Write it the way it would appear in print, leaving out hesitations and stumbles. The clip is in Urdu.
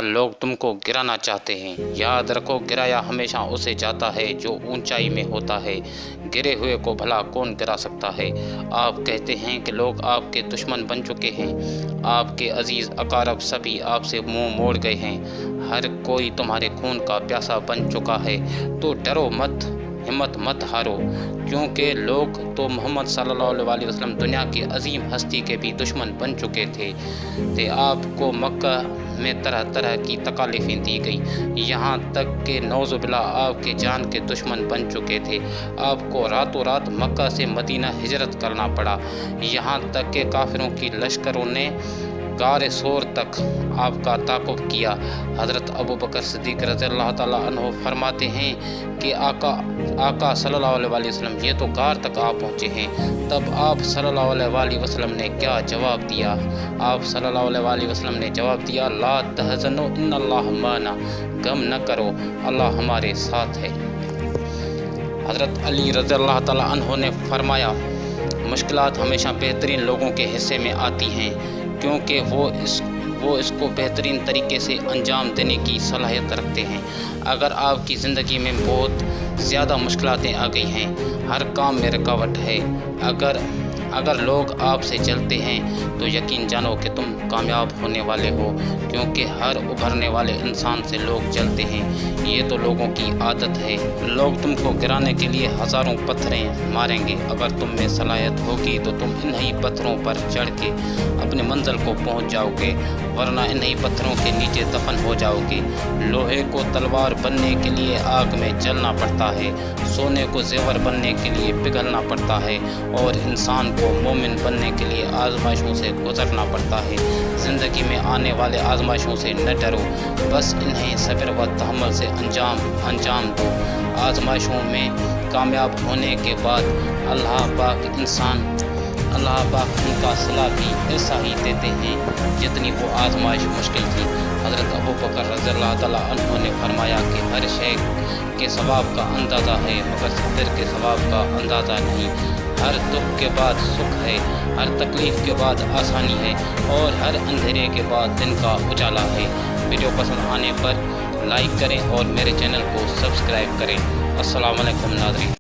لوگ تم کو گرانا چاہتے ہیں، یاد رکھو گرایا ہمیشہ اسے جاتا ہے جو اونچائی میں ہوتا ہے، گرے ہوئے کو بھلا کون گرا سکتا ہے۔ آپ کہتے ہیں کہ لوگ آپ کے دشمن بن چکے ہیں، آپ کے عزیز اقارب سبھی آپ سے منہ موڑ گئے ہیں، ہر کوئی تمہارے خون کا پیاسا بن چکا ہے، تو ڈرو مت، ہمت مت ہارو، کیونکہ لوگ تو محمد صلی اللہ علیہ وسلم دنیا کی عظیم ہستی کے بھی دشمن بن چکے تھے۔ آپ کو مکہ میں طرح طرح کی تکالیفیں دی گئی، یہاں تک کہ نعوذ باللہ آپ کے جان کے دشمن بن چکے تھے۔ آپ کو راتوں رات مکہ سے مدینہ ہجرت کرنا پڑا، یہاں تک کہ کافروں کی لشکروں نے غار ثور تک آپ کا تعاقب کیا۔ حضرت ابوبکر صدیق رضی اللہ تعالیٰ عنہ فرماتے ہیں کہ آقا صلی اللہ علیہ وسلم یہ تو غار تک آپ پہنچے ہیں، تب آپ صلی اللہ علیہ وسلم نے کیا جواب دیا؟ آپ صلی اللہ علیہ وسلم نے جواب دیا، لا تحزنوا ان اللہ معنا، غم نہ کرو اللہ ہمارے ساتھ ہے۔ حضرت علی رضی اللہ تعالیٰ عنہ نے فرمایا، مشکلات ہمیشہ بہترین لوگوں کے حصے میں آتی ہیں، کیونکہ وہ اس کو بہترین طریقے سے انجام دینے کی صلاحیت رکھتے ہیں۔ اگر آپ کی زندگی میں بہت زیادہ مشکلاتیں آ گئی ہیں، ہر کام میں رکاوٹ ہے، اگر لوگ آپ سے جلتے ہیں تو یقین جانو کہ تم کامیاب ہونے والے ہو، کیونکہ ہر ابھرنے والے انسان سے لوگ جلتے ہیں، یہ تو لوگوں کی عادت ہے۔ لوگ تم کو گرانے کے لیے ہزاروں پتھریں ماریں گے، اگر تم میں صلاحیت ہوگی تو تم انہی پتھروں پر چڑھ کے اپنی منزل کو پہنچ جاؤ گے، ورنہ انہی پتھروں کے نیچے دفن ہو جاؤ گے۔ لوہے کو تلوار بننے کے لیے آگ میں جلنا پڑتا ہے، سونے کو زیور بننے کے لیے پگھلنا پڑتا ہے، اور انسان کو مومن بننے کے لیے آزمائشوں سے گزرنا پڑتا ہے۔ زندگی میں آنے والے آزمائشوں سے نہ ڈرو، بس انہیں صبر و تحمل سے انجام دو۔ آزمائشوں میں کامیاب ہونے کے بعد اللہ پاک ان کا صلہ بھی ایسا ہی دیتے ہیں جتنی وہ آزمائش مشکل تھی۔ حضرت ابوبکر رضی اللہ تعالیٰ عنہ نے فرمایا کہ ہر شے کے ثواب کا اندازہ ہے مگر صبر کے ثواب کا اندازہ نہیں۔ ہر دکھ کے بعد سکھ ہے، ہر تکلیف کے بعد آسانی ہے، اور ہر اندھیرے کے بعد دن کا اجالا ہے۔ ویڈیو پسند آنے پر لائک کریں اور میرے چینل کو سبسکرائب کریں۔ السلام علیکم ناظرین۔